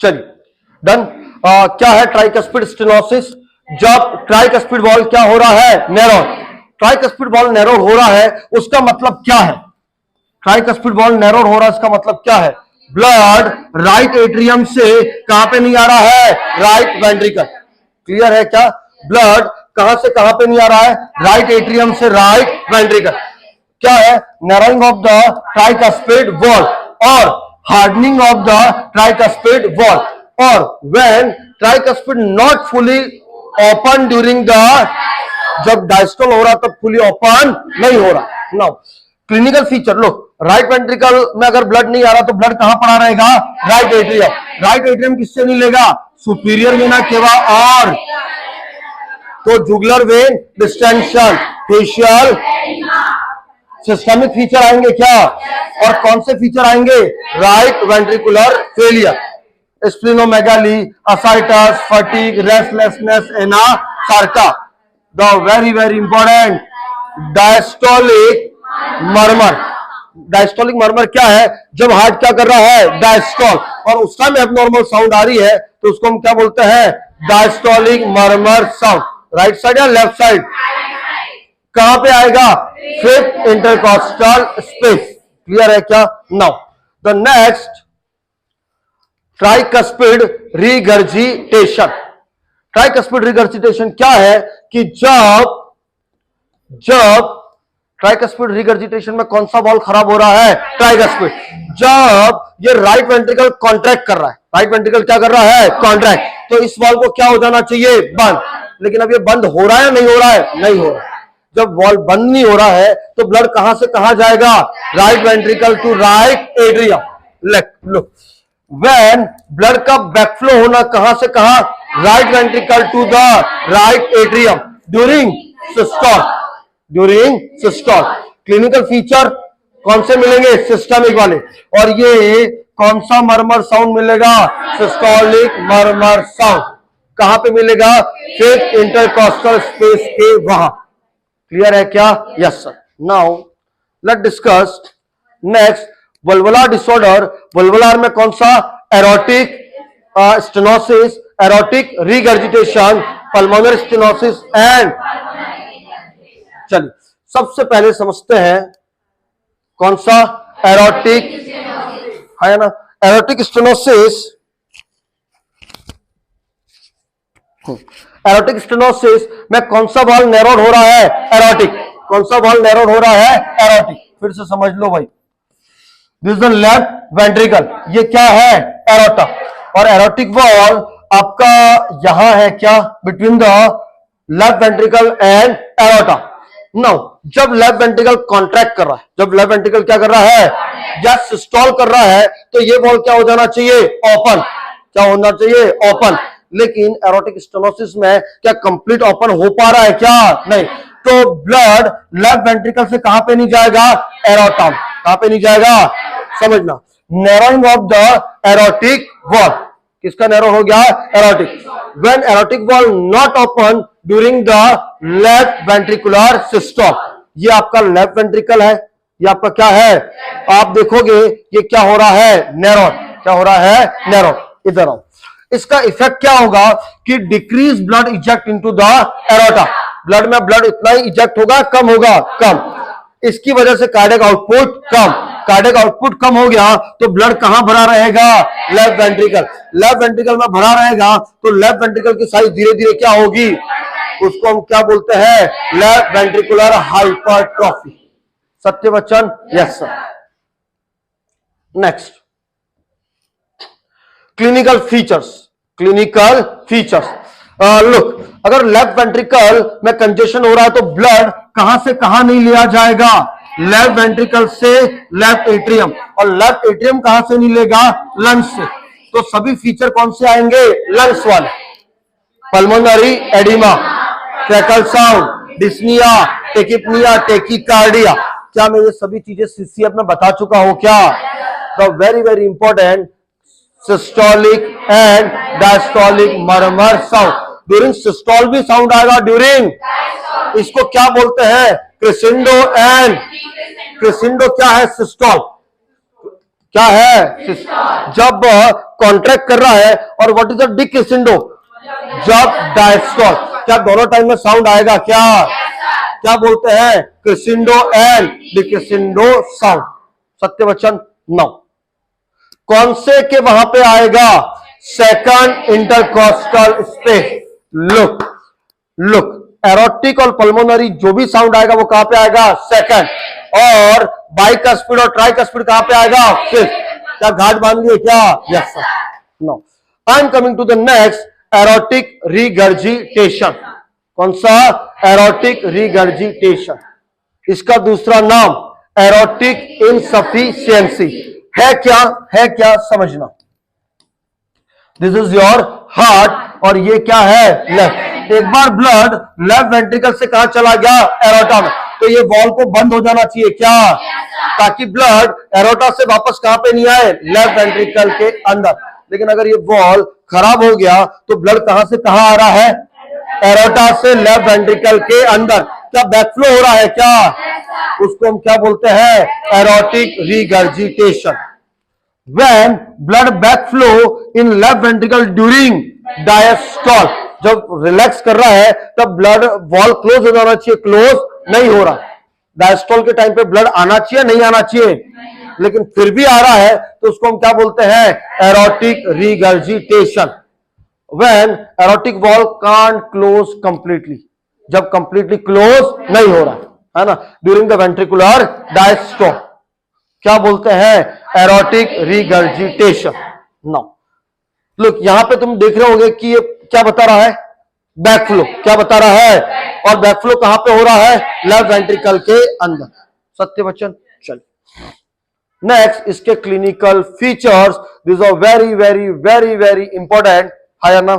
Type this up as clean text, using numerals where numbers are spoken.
चलिए डन। क्या है ट्राइकस्पिड स्टेनोसिस? जब ट्राइकस्पिड वॉल क्या हो रहा है? नैरो। ट्राइकस्पिड वॉल नैरो हो रहा है, उसका मतलब क्या है? ट्राइकस्पिड वॉल नैरो हो रहा है, इसका मतलब क्या है? ब्लड राइट एट्रियम से कहां पे नहीं आ रहा है? Right ventricle. क्लियर है क्या? ब्लड कहां से कहां पे नहीं आ रहा है? राइट एट्रियम से राइट वेंट्रिकल। क्या है? Narrowing of the tricuspid wall और hardening of the tricuspid wall. और when tricuspid not fully open during the, जब डायस्टोल हो रहा तब फुली ओपन नहीं हो रहा। नाउ क्लिनिकल फीचर लो, राइट वेंट्रिकल में अगर ब्लड नहीं आ रहा तो ब्लड कहां पड़ा रहेगा? Right atrium. राइट एट्रियम किससे नहीं लेगा? सुपीरियर वेना केवा और तो jugular vein distension, facial, systemic feature आएंगे क्या? और कौन से फीचर आएंगे? Right ventricular failure, splenomegaly, ascites, fatigue, restlessness, anasarca. The very very important diastolic murmur. Diastolic murmur क्या है? जब हार्ट क्या कर रहा है? डायस्टोल, और उस टाइम एबनॉर्मल साउंड आ रही है तो उसको हम क्या बोलते हैं? Diastolic murmur sound. Right side या लेफ्ट साइड? कहां पे आएगा? Fifth intercostal space. क्लियर है क्या? Now the next tricuspid regurgitation. Tricuspid regurgitation क्या है कि जब ट्राइकस्पिड रिगर्जिटेशन में कौन सा वॉल खराब हो रहा है? ट्राइकस्पिड। जब ये राइट वेंट्रिकल कॉन्ट्रैक्ट कर रहा है, राइट वेंट्रिकल क्या कर रहा है? कॉन्ट्रैक्ट, तो इस वॉल को क्या हो जाना चाहिए? बंद। लेकिन अब ये बंद हो रहा है या नहीं हो रहा है? नहीं हो रहा है। जब वॉल बंद नहीं हो रहा है तो ब्लड कहां से कहां जाएगा? Right ventricle to right atrium. लो, व्हेन ब्लड का बैकफ्लो होना कहां से कहां? Right ventricle to the right atrium during systole. During systole clinical feature कौन से मिलेंगे? सिस्टमिक वाले। और ये कौन सा मर्मर साउंड मिलेगा? Systolic murmur sound. कहां पे मिलेगा? फिफ्थ इंटरकॉस्टल स्पेस के वहां। क्लियर है क्या? Yes sir. Now let discuss next valvular disorder. Valvular में कौन सा? Aortic stenosis, aortic regurgitation, pulmonary stenosis and. चलिए सबसे पहले समझते हैं कौन सा? एरोटिक है ना। एरोटिक स्टेनोसिस, एरोटिक स्टेनोसिस में कौन सा वॉल्व नैरोड हो रहा है? एरोटिक। कौन सा वॉल्व नैरोड हो रहा है? एरोटिक। फिर से समझ लो भाई, दिस द लेफ्ट वेंट्रिकल, ये क्या है? एरोटा। और एरोटिक वॉल्व आपका यहां है क्या? Between the left ventricle and aorta. Now जब लेफ्ट वेंट्रिकल कॉन्ट्रैक्ट कर रहा है, जब लेफ्ट वेंट्रिकल क्या कर रहा है? या सिस्टोल कर रहा है, तो ये वॉल्व क्या हो जाना चाहिए? ओपन। क्या होना चाहिए? ओपन। लेकिन एरोटिक स्टेनोसिस में क्या कंप्लीट ओपन हो पा रहा है? क्या नहीं। तो ब्लड लेफ्ट वेंट्रिकल से कहां पे नहीं जाएगा? एरोटा। कहां पे नहीं जाएगा? समझना, narrowing of the aortic valve. किसका नैरो हो गया? Aortic. When aortic valve not open during the left ventricular systole. ये आपका लेफ्ट वेंट्रिकल है, ये आपका क्या है? आप देखोगे ये क्या हो रहा है? नैरो। क्या हो रहा है? नैरो। इधर आओ। इसका इफेक्ट क्या होगा कि decrease blood eject into the aorta. Blood में ब्लड इतना ही इजेक्ट होगा, कम होगा? कम। इसकी वजह से कार्डियक आउटपुट कम। कार्डियक आउटपुट कम हो गया तो ब्लड कहां भरा रहेगा? Left ventricle. लेफ्ट वेंट्रिकल में भरा रहेगा तो लेफ्ट वेंट्रिकल की साइज धीरे धीरे क्या होगी? उसको हम क्या बोलते हैं? Left ventricular hypertrophy. सत्य वचन? Yes sir. Next clinical features. Clinical features look, अगर लेफ्ट वेंट्रिकल में कंजेशन हो रहा है तो ब्लड कहां से कहां नहीं लिया जाएगा? लेफ्ट वेंट्रिकल से लेफ्ट एट्रियम। और लेफ्ट एट्रियम कहां से नहीं लेगा? लंग्स से। तो सभी फीचर कौन से आएंगे? लंग्स वाले। Pulmonary edema, tracheal sound, dyspnea, tachypnea, tachycardia. क्या मैं ये सभी चीजें सीसीएफ में बता चुका हूं क्या? The very very important systolic and diastolic murmur sound. During systole भी साउंड आएगा, ड्यूरिंग, इसको क्या बोलते हैं? क्रेसेंडो एंड क्रेसेंडो क्या है? सिस्टोल। क्या है? जब कॉन्ट्रैक्ट कर रहा है, और व्हाट इज द डिक्रिसेंडो जब डायस्टोल। क्या दोनों टाइम में साउंड आएगा? क्या क्या बोलते हैं? Crescendo and decrescendo sound. सत्य वचन? नो। कौन से के वहां पे आएगा? Second intercostal space. Look look, aortic और पल्मोनरी जो भी साउंड आएगा वो कहां पे आएगा? सेकंड। और बाइकस्पिड और ट्राइकस्पिड कहां पे आएगा? फिफ्थ। क्या घाट बांध लिए क्या? Yes sir. No. I am coming to the next, aortic regurgitation. कौन सा? Aortic regurgitation. इसका दूसरा नाम एरोटिक इनसफिशियंसी है। क्या है? क्या समझना। दिस इज योर हार्ट और ये क्या है? लेफ्ट। एक बार ब्लड लेफ्ट वेंट्रिकल से कहां चला गया? एरोटा में। तो ये वॉल को बंद हो जाना चाहिए क्या? ताकि ब्लड एरोटा से वापस कहां पे नहीं आए? लेफ्ट वेंट्रिकल के अंदर। लेकिन अगर ये वॉल खराब हो गया तो ब्लड कहां से कहां आ रहा है? एरोटा से लेफ्ट वेंट्रिकल के अंदर। क्या बैकफ्लो हो रहा है? क्या उसको हम क्या बोलते हैं? Aortic regurgitation. When blood backflow in left ventricle during diastole, जब रिलैक्स कर रहा है तब ब्लड वॉल क्लोज हो जाना चाहिए, क्लोज नहीं हो रहा। डायस्टोल के टाइम पे ब्लड आना चाहिए, नहीं आना चाहिए, लेकिन फिर भी आ रहा है तो उसको हम क्या बोलते हैं? Aortic regurgitation. When aortic valve can't close completely, जब कंप्लीटली क्लोज नहीं हो रहा है ना, ड्यूरिंग द वेंट्रिकुलर डायस्टोल, क्या बोलते हैं? Aortic regurgitation. नाउ लुक, यहां पे तुम देख रहे होगे कि ये क्या बता रहा है? बैकफ्लो। क्या बता रहा है? और बैकफ्लो कहां पे हो रहा है? लेफ्ट वेंट्रिकल के अंदर। सत्य वचन? चल नेक्स्ट, इसके clinical features. This are very very very very important. हाय ना,